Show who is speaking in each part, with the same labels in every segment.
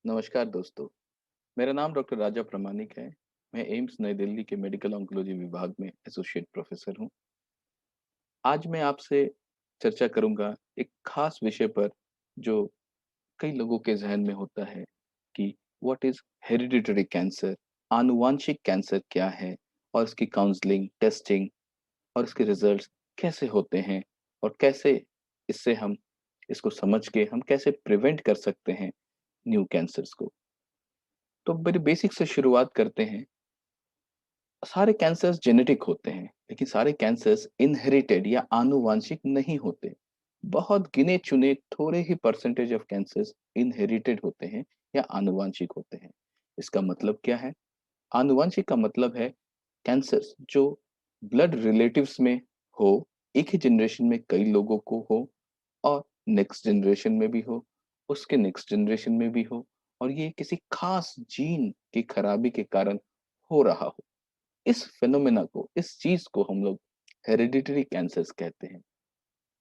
Speaker 1: नमस्कार दोस्तों, मेरा नाम डॉक्टर राजा प्रामाणिक है। मैं एम्स नई दिल्ली के मेडिकल ऑन्कोलॉजी विभाग में एसोसिएट प्रोफेसर हूँ। आज मैं आपसे चर्चा करूँगा एक खास विषय पर जो कई लोगों के ज़हन में होता है कि व्हाट इज़ हेरिडिटरी कैंसर? आनुवांशिक कैंसर क्या है? और इसकी काउंसलिंग, टेस्टिंग और इसके रिजल्ट्स कैसे होते हैं? और कैसे इससे हम इसको समझ के हम कैसे प्रिवेंट कर सकते हैं न्यू कैंसर्स को? तो बड़े बेसिक से शुरुआत करते हैं। सारे कैंसर्स जेनेटिक होते हैं, लेकिन सारे कैंसर्स इनहेरिटेड या आनुवांशिक नहीं होते। बहुत गिने-चुने थोड़े ही परसेंटेज ऑफ कैंसर्स इनहेरिटेड होते हैं या आनुवांशिक होते हैं। इसका मतलब क्या है? आनुवांशिक का मतलब है कैंसर्स जो ब्लड रिलेटिव्स में हो, एक ही जनरेशन में कई लोगों को हो और नेक्स्ट जनरेशन में भी हो, उसके नेक्स्ट जनरेशन में भी हो और ये किसी खास जीन की खराबी के कारण हो रहा हो। इस फिनोमेना को, इस चीज़ को हम लोग हेरिडिटरी कैंसर्स कहते हैं।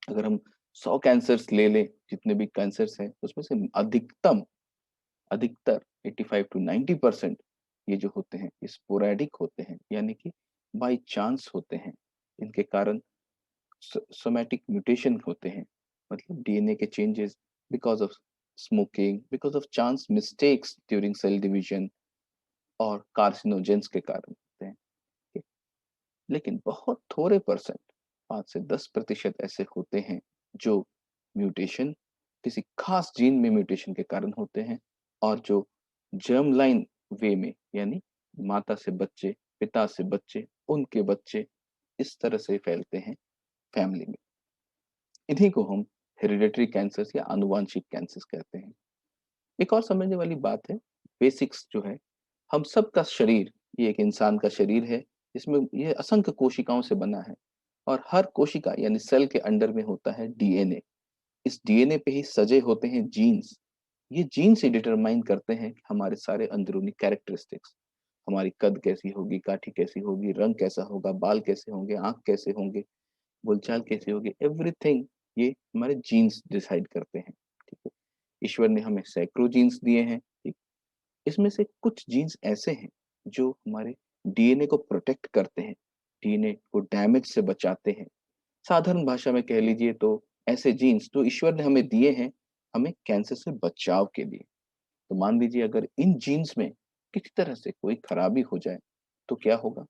Speaker 1: अगर हम 100 कैंसर्स ले लें, जितने भी कैंसर्स हैं, उसमें से अधिकतर 85 टू 90% ये जो होते हैं, ये स्पोरैडिक होते हैं, यानी कि बाय चांस होते हैं। इनके कारण सोमैटिक म्यूटेशन होते हैं, मतलब डीएनए के changes because of smoking, because of chance mistakes during cell division और कार्सिनोजेंस के कारण होते हैं। लेकिन बहुत थोड़े परसेंट 5 से 10% ऐसे होते हैं जो म्यूटेशन किसी खास जीन में म्यूटेशन के कारण होते हैं और जो जर्म लाइन वे में यानी माता से बच्चे, पिता से बच्चे, उनके बच्चे इस तरह से फैलते हैं फैमिली में। इन्हीं को हम हेरिडिटरी कैंसर्स या आनुवांशिक कैंसर्स कहते हैं। एक और समझने वाली बात है, बेसिक्स जो है, हम सबका शरीर, ये एक इंसान का शरीर है, इसमें ये असंख्य कोशिकाओं से बना है और हर कोशिका यानी सेल के अंडर में होता है डीएनए। इस डीएनए पे ही सजे होते हैं जीन्स। ये जीन्स ही डिटरमाइन करते हैं कि हमारे सारे अंदरूनी कैरेक्टरिस्टिक्स, हमारी कद कैसी होगी, काठी कैसी होगी, रंग कैसा होगा, बाल कैसे होंगे, आँख कैसे होंगे, बोलचाल कैसी होगी, एवरीथिंग ये हमारे जीन्स डिसाइड करते हैं, ठीक है? ईश्वर ने हमें सैकड़ों जीन्स दिए हैं, ठीक? इसमें से कुछ जीन्स ऐसे हैं जो हमारे डीएनए को प्रोटेक्ट करते हैं, डीएनए को डैमेज से बचाते हैं। साधारण भाषा में कह लीजिए तो ऐसे जीन्स जो ईश्वर ने हमें दिए हैं, हमें कैंसर से बचाव के लिए। तो मान लीजिए अगर इन जीन्स में किसी तरह से कोई खराबी हो जाए, तो क्या होगा?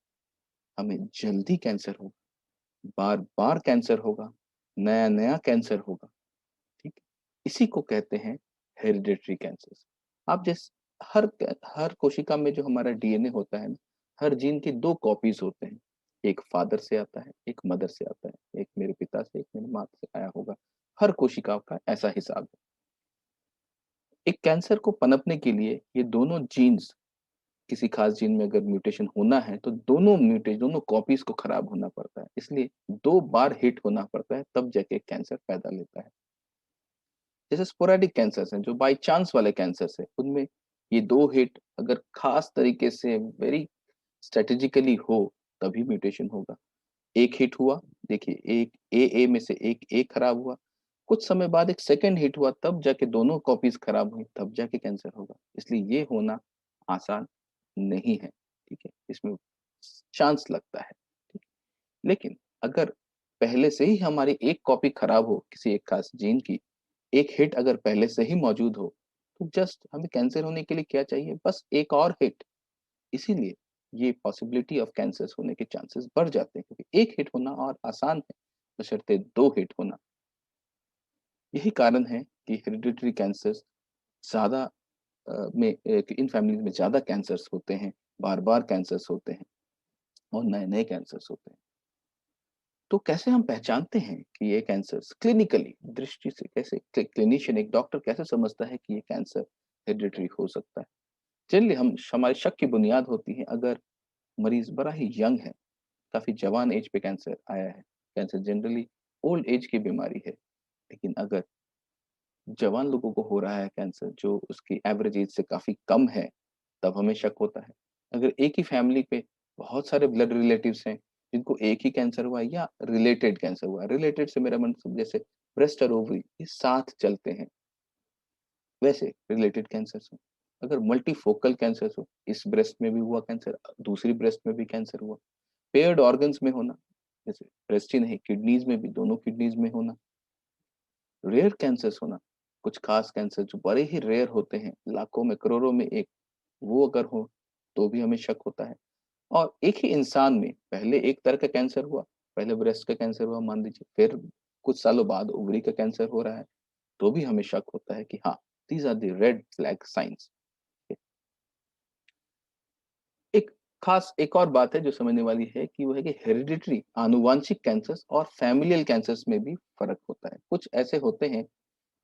Speaker 1: हमें जल्दी कैंसर होगा, बार-बार कैंसर होगा, नया-नया कैंसर होगा, ठीक है? इसी को कहते हैं हेरिडिटरी कैंसर्स। आप हर कोशिका में जो हमारा डीएनए होता है ना, हर जीन की 2 कॉपीज़ होते हैं। एक फादर से आता है, एक मदर से आता है। एक मेरे पिता से, एक मेरी माँ से आया होगा। हर कोशिका का ऐसा हिसाब है। एक कैंसर को पनपने के लिए ये दोनों जीन्स किसी खास जीन में अगर म्यूटेशन होना है, तो दोनों कॉपीज़ को खराब होना पड़ता है। इसलिए 2 बार हिट होना पड़ता है, तब जाके कैंसर पैदा लेता है। जैसे स्पोरेडिक कैंसर्स हैं, जो बाय चांस वाले कैंसर्स हैं, उनमें ये 2 हिट अगर खास तरीके से वेरी स्ट्रैटेजिकली हो, तभी म्यूटेशन होगा। 1 हिट हुआ, देखिए एक ए में से एक ए खराब हुआ, कुछ समय बाद एक सेकंड हिट हुआ, तब जाके दोनों कॉपीज़ खराब हुई, तब जाके कैंसर होगा। इसलिए ये होना आसान नहीं है, ठीक है? इसमें चांस लगता है, ठीक? लेकिन अगर पहले से ही हमारी एक कॉपी खराब हो किसी एक खास जीन की, एक हिट अगर पहले से ही मौजूद हो, तो जस्ट हमें कैंसर होने के लिए क्या चाहिए? बस एक और हिट। इसीलिए ये पॉसिबिलिटी ऑफ कैंसर्स होने के चांसेस बढ़ जाते हैं क्योंकि एक हिट होना और आसान है, बशर्ते 2 हिट होना। यही कारण है कि हेरिडिटरी कैंसर्स ज़्यादा इन फैमिलीज़ में ज़्यादा कैंसर्स होते हैं, बार-बार कैंसर्स होते हैं और नए-नए कैंसर्स होते हैं। तो कैसे हम पहचानते हैं कि ये कैंसर्स क्लिनिकली दृष्टि से कैसे क्लिनिशियन एक डॉक्टर कैसे समझता है कि ये कैंसर हेरिडिटरी हो सकता है? जनरली हमारे शक की बुनियाद होती है अगर मरीज़ बड़ा ही यंग है, काफ़ी जवान एज पे कैंसर आया है। कैंसर जनरली ओल्ड एज की बीमारी है, लेकिन अगर जवान लोगों को हो रहा है कैंसर जो उसकी एवरेज एज से काफ़ी कम है, तब हमें शक होता है। अगर एक ही फैमिली पे बहुत सारे ब्लड रिलेटिव्स हैं, जिनको एक ही कैंसर हुआ है या रिलेटेड कैंसर हुआ है, रिलेटेड से मेरा मतलब जैसे ब्रेस्ट और ओवरी ये साथ चलते हैं, वैसे रिलेटेड कैंसर्स हैं। अगर मल्टीफोकल कैंसर हो, इस ब्रेस्ट में भी हुआ कैंसर, दूसरी ब्रेस्ट में भी कैंसर हुआ, पेयर्ड ऑर्गन्स में होना, जैसे ब्रेस्ट ही नहीं किडनीज में भी, दोनों किडनीज में होना, रेयर कैंसर्स होना, कुछ खास कैंसर जो बड़े ही रेयर होते हैं, लाखों में करोड़ों में एक, वो अगर हो तो भी हमें शक होता है। और एक ही इंसान में पहले एक तरह का कैंसर हुआ, पहले ब्रेस्ट का कैंसर हुआ मान लीजिए, फिर कुछ सालों बाद ओवरी का कैंसर हो रहा है, तो भी हमें शक होता है कि हाँ, these are the red flag science. एक खास एक और बात है जो समझने वाली है कि वो है कि हेरिडिटरी आनुवांशिक कैंसर्स और फैमिलियल कैंसर्स में भी फर्क होता है। कुछ ऐसे होते हैं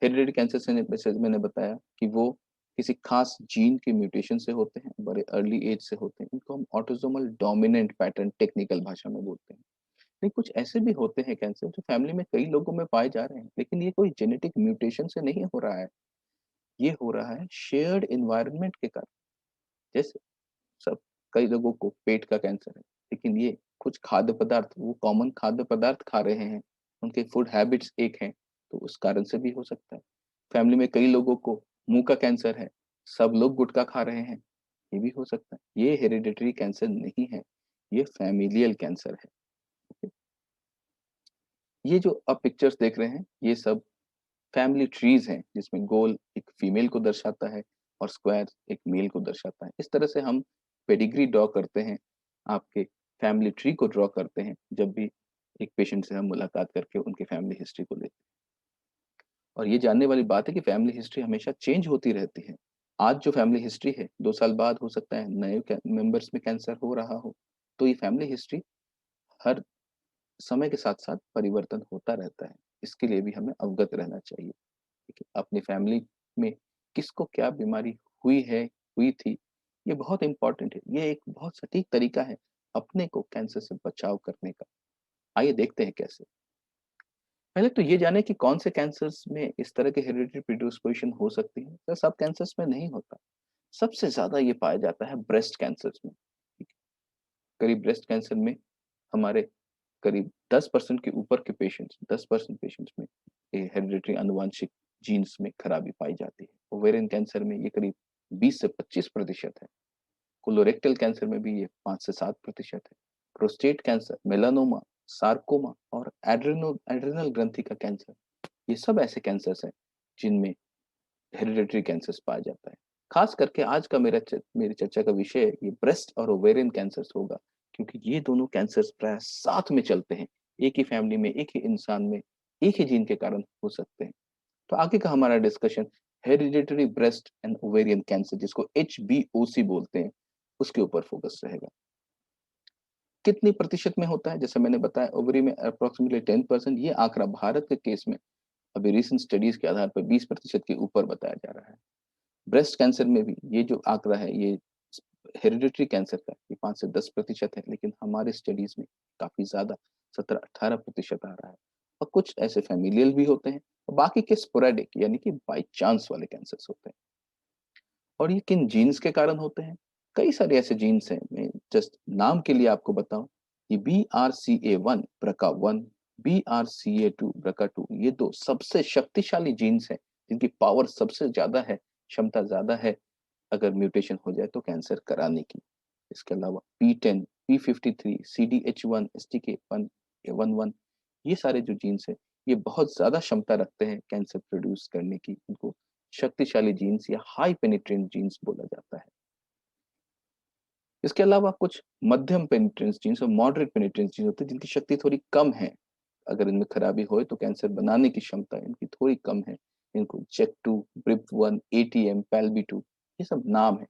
Speaker 1: हेरिडिटरी कैंसर से जैसे मैंने बताया कि वो किसी खास जीन के म्यूटेशन से होते हैं, बड़े अर्ली एज से होते हैं, इनको हम ऑटोसोमल डोमिनेंट पैटर्न टेक्निकल भाषा में बोलते हैं। लेकिन कुछ ऐसे भी होते हैं कैंसर जो फैमिली में कई लोगों में पाए जा रहे हैं, लेकिन ये कोई जेनेटिक म्यूटेशन से नहीं हो रहा है, ये हो रहा है शेयर्ड इन्वायरमेंट के कारण। जैसे सब कई लोगों को पेट का कैंसर है, लेकिन ये कुछ खाद्य पदार्थ, वो कॉमन खाद्य पदार्थ खा रहे हैं, उनके फूड हैबिट्स एक हैं, तो उस कारण से भी हो सकता है। फैमिली में कई लोगों को मुंह का कैंसर है, सब लोग गुटखा खा रहे हैं, ये भी हो सकता है। ये हेरिडिटरी कैंसर नहीं है, ये फैमिलियल कैंसर है। ओके? ये जो आप पिक्चर्स देख रहे हैं, ये सब फैमिली ट्रीज हैं, जिसमें गोल एक फीमेल को दर्शाता है और स्क्वायर एक मेल को दर्शाता है। इस तरह से हम पेडिग्री ड्रॉ करते हैं, आपके फैमिली ट्री को ड्रॉ करते हैं जब भी एक पेशेंट से हम मुलाकात करके उनके फैमिली हिस्ट्री को लेते हैं। और ये जानने वाली बात है कि फैमिली हिस्ट्री हमेशा चेंज होती रहती है। आज जो फैमिली हिस्ट्री है, 2 साल बाद हो सकता है नए मेंबर्स में कैंसर हो रहा हो। तो ये फैमिली हिस्ट्री हर समय के साथ-साथ परिवर्तन होता रहता है। इसके लिए भी हमें अवगत रहना चाहिए। ठीक है, अपनी फैमिली में किसको क्या बीमारी हुई है, हुई थी, ये बहुत इम्पोर्टेंट है। ये एक बहुत सटीक तरीका है अपने को कैंसर से बचाव करने का। आइए देखते हैं कैसे। पहले तो ये जानें कि कौन से कैंसर्स में इस तरह के हेरिडिटरी प्रीडिस्पोजिशन हो सकती है। तो सब कैंसर्स में नहीं होता। सबसे ज़्यादा ये पाया जाता है ब्रेस्ट कैंसर्स में। ठीक है, करीब ब्रेस्ट कैंसर में हमारे करीब 10% के ऊपर के पेशेंट्स, 10% पेशेंट्स में ये हेरिडिटरी आनुवांशिक जीन्स में खराबी पाई जाती है। ओवेरियन कैंसर में ये करीब 20 से 25% है। कोलोरेक्टल कैंसर में भी ये 5 से 7% है। प्रोस्टेट कैंसर, मेलानोमा, सार्कोमा और एड्रेनल ग्रंथि का कैंसर, ये सब ऐसे कैंसर्स हैं जिनमें हेरिडिटरी कैंसर्स पाया जाता है। खास करके आज का मेरी चर्चा का विषय ये ब्रेस्ट और ओवेरियन कैंसर्स होगा, क्योंकि ये दोनों कैंसर्स प्राय साथ में चलते हैं। एक ही फैमिली में, एक ही इंसान में, एक ही जीन के कारण हो सकते हैं। तो आगे का हमारा discussion hereditary breast and ovarian cancer, जिसको HBOC बोलते हैं, उसके ऊपर फोकस रहेगा। कितनी प्रतिशत में होता है? जैसे मैंने बताया ओवरी में अप्रोक्सीमेटली 10%, ये आंकड़ा भारत के केस में अभी रीसेंट स्टडीज के आधार पर 20% के ऊपर बताया जा रहा है। ब्रेस्ट कैंसर में भी ये जो आंकड़ा है, ये हेरिडिटरी कैंसर का ये 5 से 10% है, लेकिन हमारे स्टडीज में काफ़ी ज़्यादा 17-18% आ रहा है। और कुछ ऐसे फ़ैमिलियल भी होते हैं और बाकी के स्पोरेडिक यानी कि बाय चांस वाले कैंसर्स होते हैं। और ये किन जीन्स के कारण होते हैं? कई सारे ऐसे जीन्स हैं, मैं जस्ट नाम के लिए आपको बताऊँ, ये BRCA1 BRCA1, BRCA2 BRCA2, ये 2 सबसे शक्तिशाली जीन्स हैं, जिनकी पावर सबसे ज़्यादा है, क्षमता ज़्यादा है, अगर म्यूटेशन हो जाए तो कैंसर कराने की। इसके अलावा P10, P53, CDH1, STK1, 11, ये सारे जो जीन्स हैं, ये बहुत ज़्यादा क्षमता रखते हैं कैंसर प्रोड्यूस करने की। इनको शक्तिशाली जीन्स या हाई पेनिट्रेंट जीन्स बोला जाता है। इसके अलावा कुछ मध्यम पेनिट्रेंस जीन्स और मॉडरेट पेनिट्रेंस जीन्स होते हैं, जिनकी शक्ति थोड़ी कम है। अगर इनमें खराबी होए तो कैंसर बनाने की क्षमता इनकी थोड़ी कम है। इनको JEC2, BRIP1, ATM, PALB2, ये सब नाम है।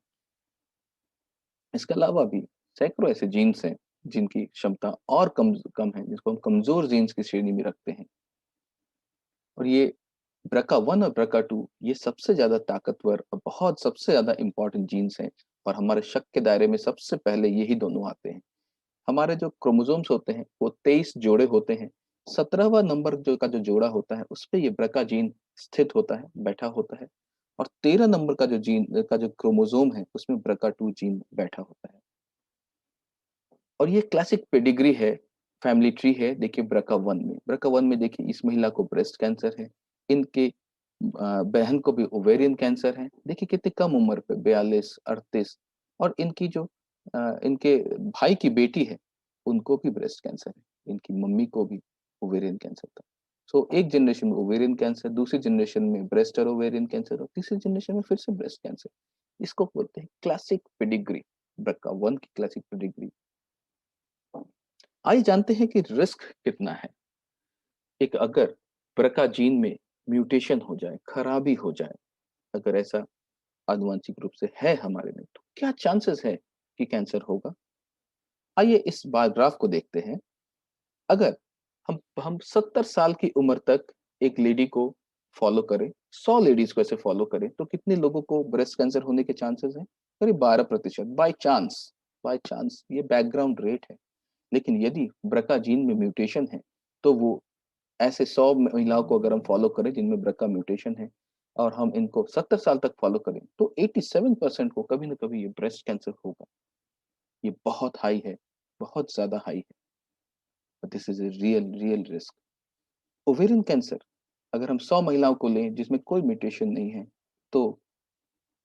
Speaker 1: इसके अलावा भी सैकड़ों ऐसे जीन्स हैं जिनकी क्षमता और कम है, जिसको हम कमजोर जीन्स की श्रेणी में रखते हैं। और ये BRCA1 और BRCA2 ये सबसे ज़्यादा ताकतवर और बहुत सबसे ज़्यादा इम्पोर्टेंट जीन्स हैं, और हमारे शक के दायरे में सबसे पहले यही दोनों आते हैं। हमारे जो क्रोमोसोम्स होते हैं, वो 23 जोड़े होते हैं। 17वाँ नंबर जो जोड़ा होता है, उसपे ये BRCA जीन स्थित होता है, बैठा होता है, और 13 नंबर का जो क्रोमोसोम है, उसमें BRCA2 जीन बैठा होता है। और ये क्लासिक पेडिग्री है, फैमिली ट्री है। देखिए BRCA1 में देखिए इस महिला को ब्रेस्ट कैंसर है। इनके बहन को भी ओवेरियन कैंसर है। देखिए कितनी कम उम्र पे 42, 38, और इनकी जो इनके भाई की बेटी है, उनको भी ब्रेस्ट कैंसर है। इनकी मम्मी को भी ओवेरियन कैंसर था। सो एक जनरेशन में ओवेरियन कैंसर, दूसरी जनरेशन में ब्रेस्ट और ओवेरियन कैंसर, और तीसरी जनरेशन में फिर से ब्रेस्ट कैंसर। इसको बोलते हैं क्लासिक पेडिग्री, BRCA1 की क्लासिक पेडिग्री। आइए जानते हैं कि रिस्क कितना है। एक अगर BRCA जीन में म्यूटेशन हो जाए, खराबी हो जाए, अगर ऐसा आनुवंशिक रूप से है हमारे में, तो क्या चांसेस है कि कैंसर होगा? आइए इस बार ग्राफ को देखते हैं। अगर हम 70 साल की उम्र तक एक लेडी को फॉलो करें, 100 लेडीज को ऐसे फॉलो करें, तो कितने लोगों को ब्रेस्ट कैंसर होने के चांसेस हैं? करीब 12%। बाय चांस ये बैकग्राउंड रेट है। लेकिन यदि BRCA जीन में म्यूटेशन है, तो वो ऐसे 100 महिलाओं को अगर हम फॉलो करें जिनमें BRCA म्यूटेशन है, और हम इनको 70 साल तक फॉलो करें, तो 87% को कभी ना कभी ये ब्रेस्ट कैंसर होगा। ये बहुत हाई है, बहुत ज़्यादा हाई है। This is a real risk. Ovarian cancer, अगर हम 100 महिलाओं को लें जिसमें कोई म्यूटेशन नहीं है, तो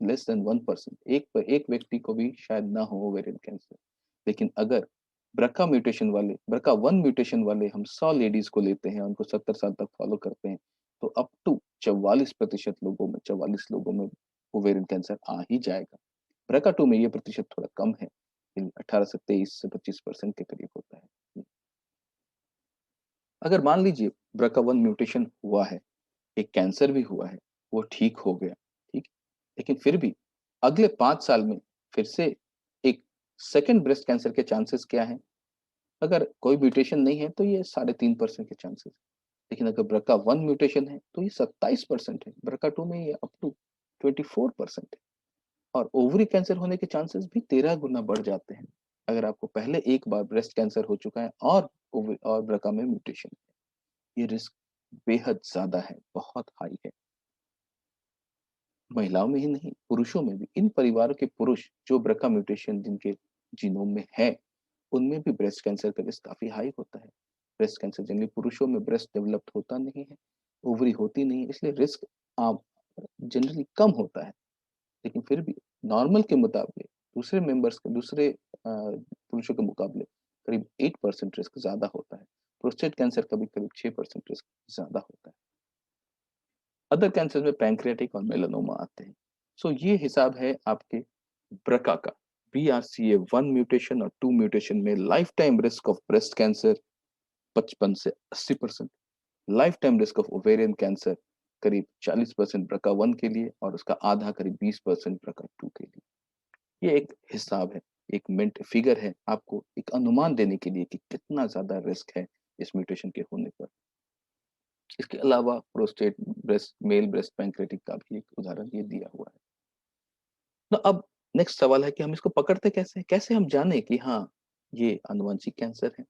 Speaker 1: लेस देन 1%, एक व्यक्ति को भी शायद ना हो ओवेरियन कैंसर। लेकिन अगर BRCA1 म्यूटेशन वाले हम 100 लेडीज को लेते हैं, उनको 70 साल तक फॉलो करते हैं, तो अप टू 44% लोगों में, 44 लोगों में ओवेरियन कैंसर आ ही जाएगा। BRCA2 में ये प्रतिशत थोड़ा कम है, 18 से 23 से 25% के करीब होता है। अगर मान लीजिए BRCA1 म्यूटेशन हुआ है, एक कैंसर भी हुआ है, वो ठीक हो गया, ठीक? लेकिन फिर भी अगले 5 साल में फिर से एक सेकंड ब्रेस्ट कैंसर के चांसेस क्या हैं? अगर कोई म्यूटेशन नहीं है, तो ये 3.5% के चांसेस। लेकिन अगर BRCA1 म्यूटेशन है, तो ये 27% है। BRCA2 में ये अप टू 24% है। और ओवरी कैंसर होने के चांसेस भी 13 गुना बढ़ जाते हैं, अगर आपको पहले एक बार ब्रेस्ट कैंसर हो चुका है और BRCA में म्यूटेशन है। ये रिस्क बेहद ज़्यादा है, बहुत हाई है। महिलाओं में ही नहीं, पुरुषों में भी। इन परिवारों के पुरुष जो BRCA म्यूटेशन जिनके जीनोम में है, उनमें भी ब्रेस्ट कैंसर का रिस्क काफ़ी हाई होता है। ब्रेस्ट कैंसर जनरली पुरुषों में ब्रेस्ट डेवलप्ड होता नहीं है, ओवरी होती नहीं है, इसलिए रिस्क आम जनरली कम होता है। लेकिन फिर भी नॉर्मल के मुकाबले, दूसरे पुरुषों के मुकाबले करीब 8% रिस्क ज़्यादा होता है। प्रोस्टेट कैंसर का भी करीब 6% रिस्क ज़्यादा होता है। अदर कैंसर में पैंक्रियाटिक और मेलानोमा आते हैं। सो ये हिसाब है आपके ब्रका का। BRCA1 म्यूटेशन और 2 म्यूटेशन में life time risk of breast cancer 55 से 80%, life time risk of ovarian cancer करीब 40% BRCA1 के लिए, और उसका आधा करीब 20% BRCA2 के लिए। ये एक हिसाब है, एक मिनट फिगर है आपको एक अनुमान देने के लिए कि कितना ज़्यादा रिस्क है इस म्यूटेशन के होने पर। इसके अलावा प्रोस्टेट मेल ब्रेस्ट पैंक्रियाटिक का भी एक उदाहरण ये दिया हुआ है। तो अब नेक्स्ट सवाल है कि हम इसको पकड़ते कैसे हैं? कैसे हम जाने कि हाँ, ये आनुवंशिक कैंसर है?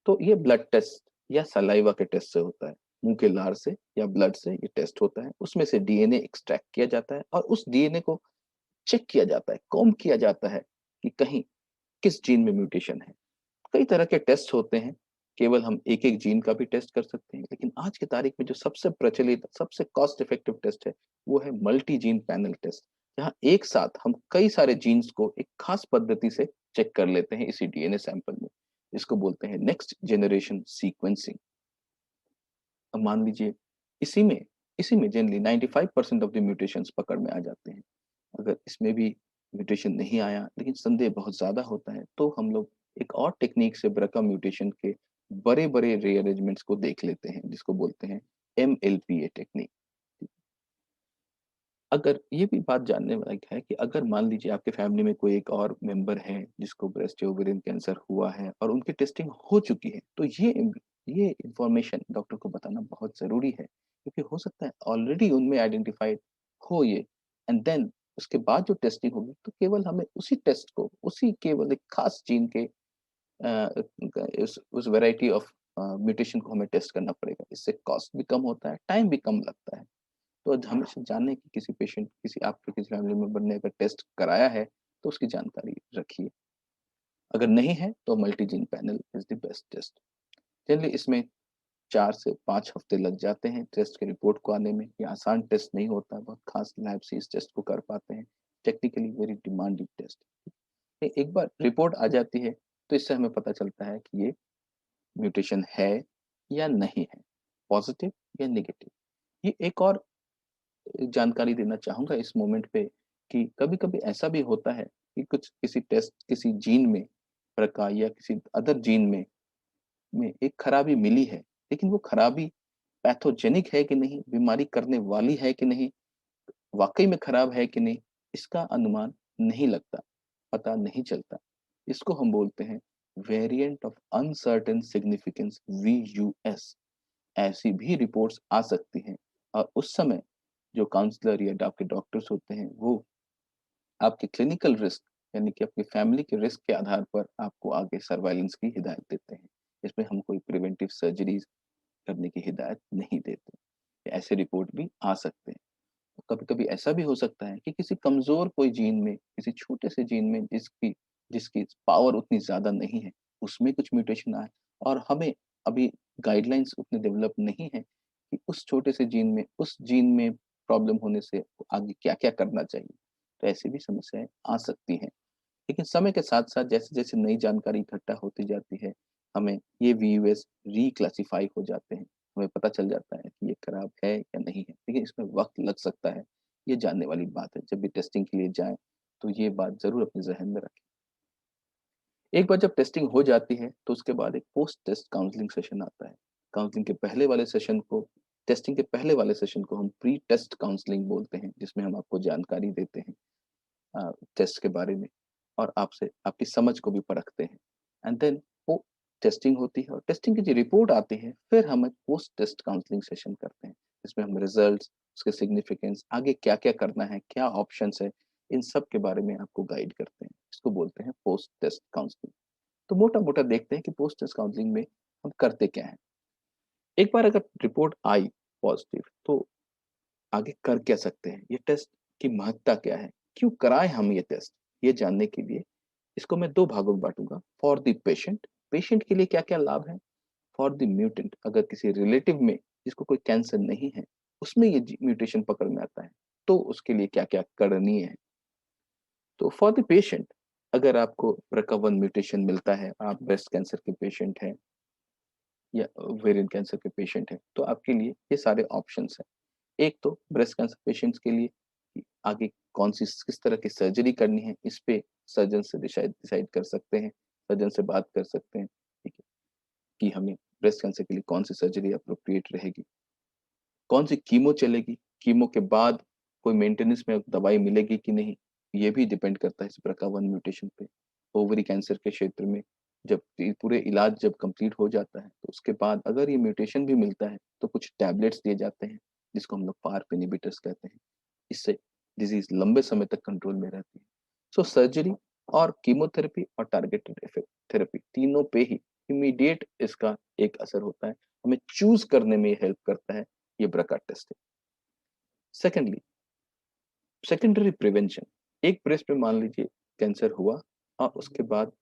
Speaker 1: तो ये ब्लड टेस्ट या सलाइवा के टेस्ट से होता है। मुँह के लार से या ब्लड से ये टेस्ट होता है। उसमें से डीएनए एक्सट्रैक्ट किया जाता है और उस डीएनए को चेक किया जाता है, कॉम्ब किया जाता है कि कहीं किस जीन में म्यूटेशन है। कई तरह के टेस्ट होते हैं, केवल हम एक-एक जीन का भी टेस्ट कर सकते हैं, लेकिन आज की तारीख में जो सबसे प्रचलित, सबसे कॉस्ट इफेक्टिव टेस्ट है, वो है मल्टी जीन पैनल टेस्ट, जहाँ एक साथ हम कई सारे जीन्स को एक खास पद्धति से चेक कर लेते हैं इसी डीएनए सैंपल में। इसको बोलते हैं नेक्स्ट जनरेशन सीक्वेंसिंग। अब मान लीजिए इसी में इसी में जनरली 95% ऑफ द म्यूटेशंस पकड़ में आ जाते हैं। अगर इसमें भी म्यूटेशन नहीं आया, लेकिन संदेह बहुत ज़्यादा होता है, तो हम लोग एक और टेक्नीक से ब्रका म्यूटेशन के बड़े-बड़े रीअरेंजमेंट्स को देख लेते हैं, जिसको बोलते हैं MLPA टेक्नीक। अगर ये भी बात जानने लायक है कि अगर मान लीजिए आपके फैमिली में कोई एक और मेंबर है, जिसको ब्रेस्ट या ओवेरियन कैंसर हुआ है और उनकी टेस्टिंग हो चुकी है, तो ये इन्फॉर्मेशन डॉक्टर को बताना बहुत ज़रूरी है, क्योंकि हो सकता है ऑलरेडी उनमें आइडेंटिफाइड हो ये, एंड देन उसके बाद जो टेस्टिंग होगी, तो केवल हमें उसी टेस्ट को, उसी केवल एक खास जीन के उस वैरायटी ऑफ म्यूटेशन को हमें टेस्ट करना पड़ेगा। इससे कॉस्ट भी कम होता है, टाइम भी कम लगता है। तो हमेशा जानें कि किसी आपके किसी फैमिली मेंबर ने अगर टेस्ट कराया है, तो उसकी जानकारी रखिए। अगर नहीं है, तो multi gene panel is the best test. Generally इसमें 4 से 5 हफ्ते लग जाते हैं टेस्ट के रिपोर्ट को आने में। ये आसान टेस्ट नहीं होता, बहुत खास लैब से इस टेस्ट को कर पाते हैं। Technically very demanding test. एक बार रिपोर्ट आ जाती है, तो इससे हमें पता चलता है कि ये म्यूटेशन है या नहीं है, पॉजिटिव या नेगेटिव। ये एक और जानकारी देना चाहूँगा इस मोमेंट पे कि कभी-कभी ऐसा भी होता है कि कुछ किसी टेस्ट किसी जीन में प्रकार या किसी अदर जीन में एक खराबी मिली है, लेकिन वो खराबी पैथोजेनिक है कि नहीं, बीमारी करने वाली है कि नहीं, वाक़ई में खराब है कि नहीं, इसका अनुमान नहीं लगता, पता नहीं चलता। इसको हम बोलते हैं वेरिएंट ऑफ अनसर्टेन सिग्निफिकेंस वीयूएस। ऐसी भी रिपोर्ट्स आ सकती हैं और उस समय जो काउंसलर या आपके डॉक्टर्स होते हैं, वो आपके क्लिनिकल रिस्क यानी कि आपकी फैमिली के रिस्क के आधार पर आपको आगे सर्वाइलेंस की हिदायत देते हैं। इसमें हम कोई प्रिवेंटिव सर्जरीज़ करने की हिदायत नहीं देते। ऐसे रिपोर्ट भी आ सकते हैं। कभी-कभी ऐसा भी हो सकता है कि किसी कमज़ोर कोई जीन में, किसी छोटे से जीन में जिसकी जिसकी पावर उतनी ज़्यादा नहीं है, उसमें कुछ म्यूटेशन आए और हमें अभी गाइडलाइंस उतने डेवलप नहीं है कि उस छोटे से जीन में, उस जीन में प्रॉब्लम होने से आगे क्या-क्या करना चाहिए। तो ऐसी भी समस्याएँ आ सकती हैं। लेकिन समय के साथ-साथ जैसे-जैसे नई जानकारी इकट्ठा होती जाती है, हमें ये वीयूएस रीक्लासिफ़ाई हो जाते हैं। हमें पता चल जाता है कि ये खराब है या नहीं है, लेकिन इसमें वक़्त लग सकता है, ये जानने वाली बात है। जब भी टेस्टिंग के लिए जाएँ, तो ये बात ज़रूर अपने ज़हन में रखें। एक बार जब टेस्टिंग हो जाती है, तो उसके बाद एक पोस्ट टेस्ट काउंसलिंग सेशन आता है। काउंसलिंग के पहले वाले सेशन को टेस्टिंग के पहले वाले सेशन को हम प्री टेस्ट काउंसलिंग बोलते हैं, जिसमें हम आपको जानकारी देते हैं टेस्ट के बारे में और आपसे आपकी समझ को भी परखते हैं। एंड देन वो टेस्टिंग होती है और टेस्टिंग की जो रिपोर्ट आती है, फिर हम एक पोस्ट टेस्ट काउंसलिंग सेशन करते हैं। इसमें हम रिजल्ट्स, उसके सिग्निफिकेंस, आगे क्या-क्या करना है, क्या ऑप्शंस है, इन सब के बारे में आपको गाइड करते हैं। इसको बोलते हैं पोस्ट टेस्ट काउंसलिंग। तो मोटा-मोटा देखते हैं कि पोस्ट टेस्ट काउंसलिंग में हम करते क्या हैं। एक बार अगर रिपोर्ट आई पॉजिटिव, तो आगे कर क्या सकते हैं? ये टेस्ट की महत्ता क्या है? क्यों कराएँ हम ये टेस्ट? ये जानने के लिए इसको मैं 2 भागों में बाँटूँगा। फॉर द पेशेंट, पेशेंट के लिए क्या-क्या लाभ है? फॉर द म्यूटेंट, अगर किसी रिलेटिव में जिसको कोई कैंसर नहीं है, उसमें ये म्यूटेशन पकड़ में आता है, तो उसके लिए क्या-क्या करणीय है? तो फॉर द पेशेंट, अगर आपको BRCA1 म्यूटेशन मिलता है, आप ब्रेस्ट कैंसर के पेशेंट हैं या ओवेरियन कैंसर के पेशेंट हैं, तो आपके लिए ये सारे ऑप्शंस हैं। एक तो ब्रेस्ट कैंसर पेशेंट्स के लिए कि आगे कौन-सी किस तरह की सर्जरी करनी है, इस पे सर्जन से डिसाइड डिसाइड कर सकते हैं, सर्जन से बात कर सकते हैं, ठीक है? कि हमें ब्रेस्ट कैंसर के लिए कौन-सी सर्जरी एप्रोप्रिएट रहेगी, कौन-सी कीमो चलेगी, कीमो के बाद कोई मेंटेनेंस में दवाई मिलेगी कि नहीं, ये भी डिपेंड करता है इस BRCA1 म्यूटेशन पे। ओवरी कैंसर के क्षेत्र में जब ये पूरे इलाज जब कंप्लीट हो जाता है, तो उसके बाद अगर ये म्यूटेशन भी मिलता है, तो कुछ टैबलेट्स दिए जाते हैं, जिसको हम लोग पार्प इन्हिबिटर्स कहते हैं। इससे डिज़ीज़ लंबे समय तक कंट्रोल में रहती है। सो सर्जरी और कीमोथेरेपी और टारगेटेड इफेक्ट थेरेपी तीनों पे ही इमीडिएट इसका एक असर होता है। हमें चूज़ करने में हेल्प करता है ये ब्रका टेस्टिंग। सेकेंडली, सेकेंडरी प्रिवेंशन, एक ब्रेस्ट में मान लीजिए कैंसर हुआ और उसके बाद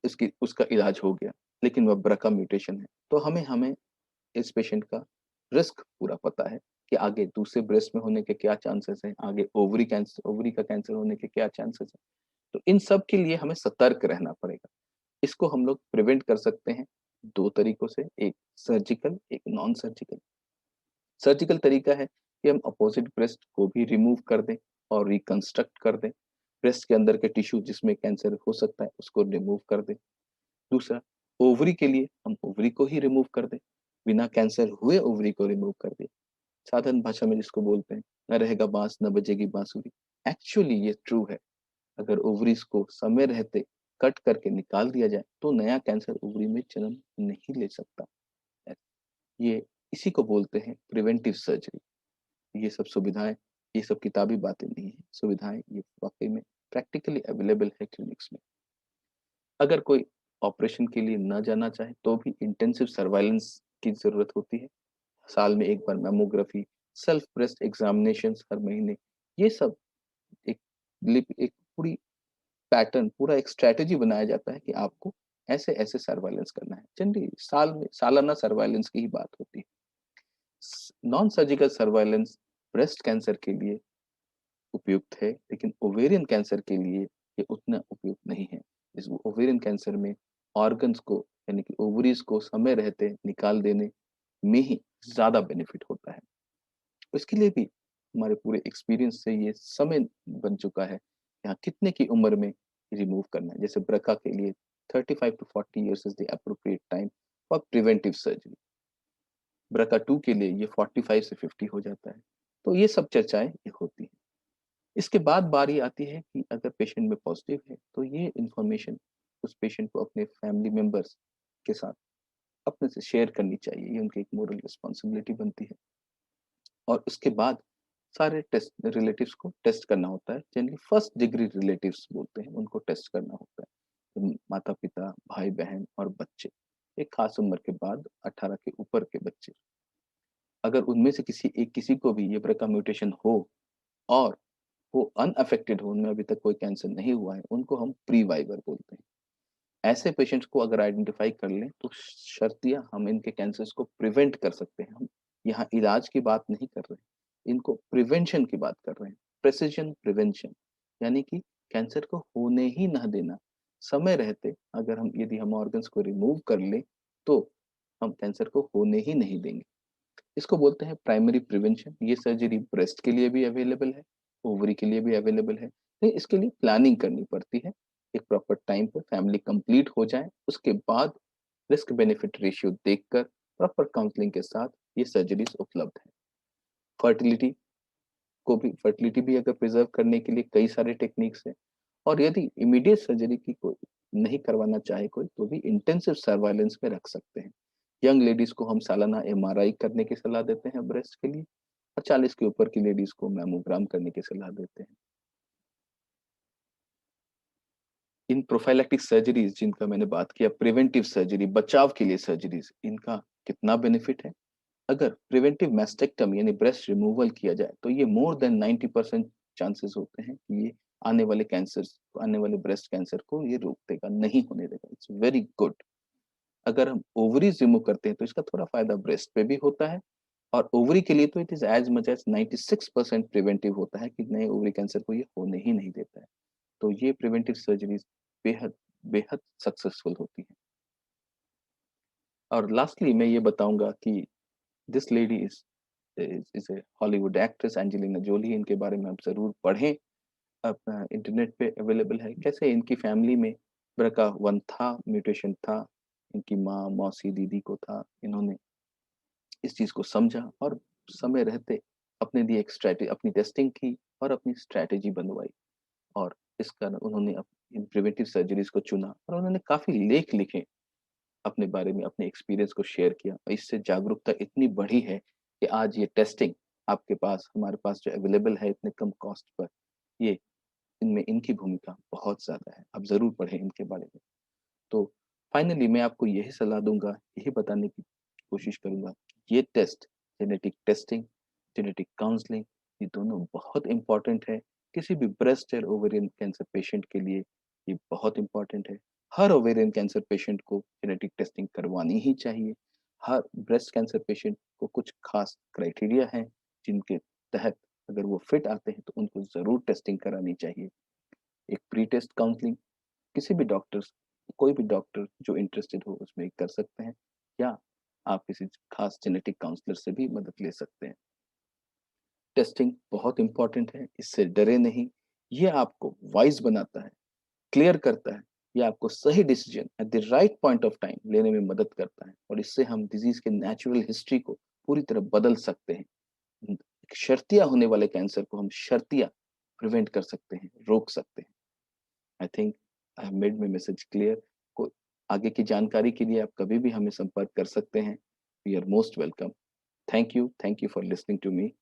Speaker 1: इसकी उसका इलाज हो गया, लेकिन वह ब्रका म्यूटेशन है, तो हमें हमें इस पेशेंट का रिस्क पूरा पता है कि आगे दूसरे ब्रेस्ट में होने के क्या चांसेस हैं, आगे ओवरी का कैंसर होने के क्या चांसेस हैं। तो इन सब के लिए हमें सतर्क रहना पड़ेगा। इसको हम लोग प्रिवेंट कर सकते हैं 2 तरीकों से, एक सर्जिकल, एक नॉन सर्जिकल। सर्जिकल तरीका है कि हम अपोजिट ब्रेस्ट को भी रिमूव कर दें और रिकंस्ट्रक्ट कर दें। ब्रेस्ट के अंदर के टिश्यू जिसमें कैंसर हो सकता है, उसको रिमूव कर दें। दूसरा, ओवरी के लिए हम ओवरी को ही रिमूव कर दें, बिना कैंसर हुए ओवरी को रिमूव कर दें। साधारण भाषा में जिसको बोलते हैं, ना रहेगा बाँस, ना बजेगी बाँसुरी। एक्चुअली ये ट्रू है। अगर ओवरीज़ को समय रहते कट करके निकाल दिया जाए, तो नया कैंसर ओवरी में जन्म नहीं ले सकता। अ, ये इसी को बोलते हैं प्रिवेंटिव सर्जरी। ये सब सुविधाएँ, ये सब किताबी बातें नहीं हैं। सुविधाएँ ये वाक़ई में प्रैक्टिकली अवेलेबल है क्लिनिक्स में। अगर कोई ऑपरेशन के लिए ना जाना चाहे, तो भी इंटेंसिव सर्वाइलेंस की ज़रूरत होती है। साल में 1 बार मैमोग्राफी, सेल्फ ब्रेस्ट एग्ज़ामिनेशंस हर महीने, ये सब एक एक पूरी पैटर्न, पूरा एक स्ट्रैटेजी बनाया जाता है कि आपको ऐसे सर्वाइलेंस करना है। जनरली सालाना सर्वाइलेंस की ही बात होती है। Non surgical surveillance breast cancer के लिए उपयुक्त है, लेकिन ओवेरियन कैंसर के लिए ये उतना उपयुक्त नहीं है। इस ओवेरियन कैंसर में ऑर्गन्स को, यानी कि ओवरीज को समय रहते निकाल देने में ही ज़्यादा बेनिफिट होता है। इसके लिए भी हमारे पूरे एक्सपीरियंस से ये समय बन चुका है, यहाँ कितने की उम्र में रिमूव करना है। जैसे ब्रका के लिए 35 to 40 years is the appropriate time for preventive surgery. BRCA 2 के लिए ये 45 से 50 हो जाता है। तो ये सब चर्चाएँ ये होती हैं। इसके बाद बारी आती है कि अगर पेशेंट में पॉजिटिव है, तो ये इन्फॉर्मेशन उस पेशेंट को अपने फैमिली मेंबर्स के साथ अपने से शेयर करनी चाहिए। ये उनकी एक मोरल रिस्पॉन्सिबिलिटी बनती है। और उसके बाद सारे टेस्ट रिलेटिव्स को टेस्ट करना होता है। जनरली फर्स्ट डिग्री रिलेटिव्स बोलते हैं, उनको टेस्ट करना होता है। माता-पिता, भाई-बहन और बच्चे। एक खास उम्र के बाद 18 के ऊपर के बच्चे। अगर उनमें से किसी को भी ये ब्रका म्यूटेशन हो और वो अनअफेक्टेड हो, उनमें अभी तक कोई कैंसर नहीं हुआ है, उनको हम प्री-वाइवर बोलते हैं। ऐसे पेशेंट्स को अगर आइडेंटिफाई कर लें, तो शर्तिया हम इनके कैंसर्स को प्रिवेंट कर सकते हैं। हम यहाँ इलाज की बात नहीं कर रहे हैं, इनको प्रिवेंशन की बात कर रहे हैं। प्रिसिजन प्रिवेंशन, यानी कि कैंसर को होने ही ना देना। समय रहते अगर यदि हम ऑर्गन्स को रिमूव कर लें, तो हम कैंसर को होने ही नहीं देंगे। इसको बोलते हैं प्राइमरी प्रिवेंशन। ये सर्जरी ब्रेस्ट के लिए भी अवेलेबल है, ओवरी के लिए भी अवेलेबल है। तो इसके लिए प्लानिंग करनी पड़ती है। एक प्रॉपर टाइम पे फैमिली कंप्लीट हो जाए, उसके बाद रिस्क बेनिफिट रेशियो देखकर प्रॉपर काउंसलिंग के साथ ये सर्जरीज उपलब्ध है। फर्टिलिटी फर्टिलिटी भी अगर प्रिजर्व करने के लिए कई सारे टेक्निक्स हैं। और यदि इमीडिएट सर्जरी की कोई नहीं करवाना चाहे कोई, तो भी इंटेंसिव सर्वाइलेंस में रख सकते हैं। यंग लेडीज को हम सालाना एमआरआई करने की सलाह देते हैं ब्रेस्ट के लिए, और 40 के ऊपर की लेडीज को मैमोग्राम करने की सलाह देते हैं। इन प्रोफाइलैक्टिक सर्जरीज जिनका मैंने बात किया, प्रिवेंटिव सर्जरी, बचाव के लिए सर्जरीज, इनका कितना बेनिफिट है? अगर प्रिवेंटिव मैस्टेक्टमी यानी ब्रेस्ट रिमूवल किया जाए, तो ये मोर देन 90% चांसेस होते हैं कि ये आने वाले कैंसर्स, आने वाले ब्रेस्ट कैंसर को ये रोक देगा, नहीं होने देगा। It's very good. अगर हम ओवरीज रिमूव करते हैं, तो इसका थोड़ा फायदा ब्रेस्ट पे भी होता है। और ओवरी के लिए तो it is as much as 96% preventive होता है कि नए ओवरी कैंसर को ये होने ही नहीं देता है। तो ये प्रिवेंटिव सर्जरीज बेहद बेहद सक्सेसफुल होती हैं। और लास्टली मैं ये बताऊंगा कि this lady is a Hollywood actress Angelina Jolie. इनके बारे में आप जरूर पढ़ें, अपना इंटरनेट पे अवेलेबल है। कैसे इनकी फैमिली में ब्रका वन था, म्यूटेशन था, इनकी माँ, मौसी, दीदी को था। इन्होंने इस चीज को समझा और समय रहते अपने लिए एक स्ट्रैटेजी, अपनी टेस्टिंग की और अपनी स्ट्रैटेजी बनवाई। और इस कारण उन्होंने इन प्रिवेंटिव सर्जरीज को चुना, और उन्होंने काफी लेख लिखे अपने बारे में, अपने एक्सपीरियंस को शेयर किया। और इससे जागरूकता इतनी बढ़ी है कि आज ये टेस्टिंग आपके पास, हमारे पास जो अवेलेबल है इतने कम कॉस्ट पर, ये इनमें इनकी भूमिका बहुत ज्यादा है। आप जरूर पढ़ें इनके बारे में। तो फाइनली मैं आपको यही सलाह दूंगा, यही बताने की कोशिश करूंगा कि ये test, genetic testing, genetic counselling, ये दोनों बहुत इंपॉर्टेंट है। किसी भी ब्रेस्ट और ओवेरियन कैंसर पेशेंट के लिए ये बहुत इंपॉर्टेंट है। हर ओवेरियन कैंसर पेशेंट को जेनेटिक टेस्टिंग करवानी ही चाहिए। हर ब्रेस्ट कैंसर पेशेंट को कुछ खास क्राइटेरिया हैं जिनके तहत अगर वो फिट आते हैं, तो उनको जरूर टेस्टिंग करानी चाहिए। एक प्री टेस्ट काउंसलिंग किसी भी डॉक्टर्स, कोई भी डॉक्टर जो इंटरेस्टेड हो उसमें कर सकते हैं, या आप किसी खास जेनेटिक काउंसलर से भी मदद ले सकते हैं। टेस्टिंग बहुत इंपॉर्टेंट है, इससे डरे नहीं। ये आपको वाइज बनाता है, क्लियर करता है। ये आपको सही decision at the right point of time लेने में मदद करता है, और इससे हम डिजीज के नेचुरल हिस्ट्री को पूरी तरह बदल सकते हैं। शर्तिया होने वाले कैंसर को हम शर्तिया प्रिवेंट कर सकते हैं, रोक सकते हैं। I think I have made my message clear. को आगे की जानकारी के लिए आप कभी भी हमें संपर्क कर सकते हैं। We are most welcome. Thank you for listening to me.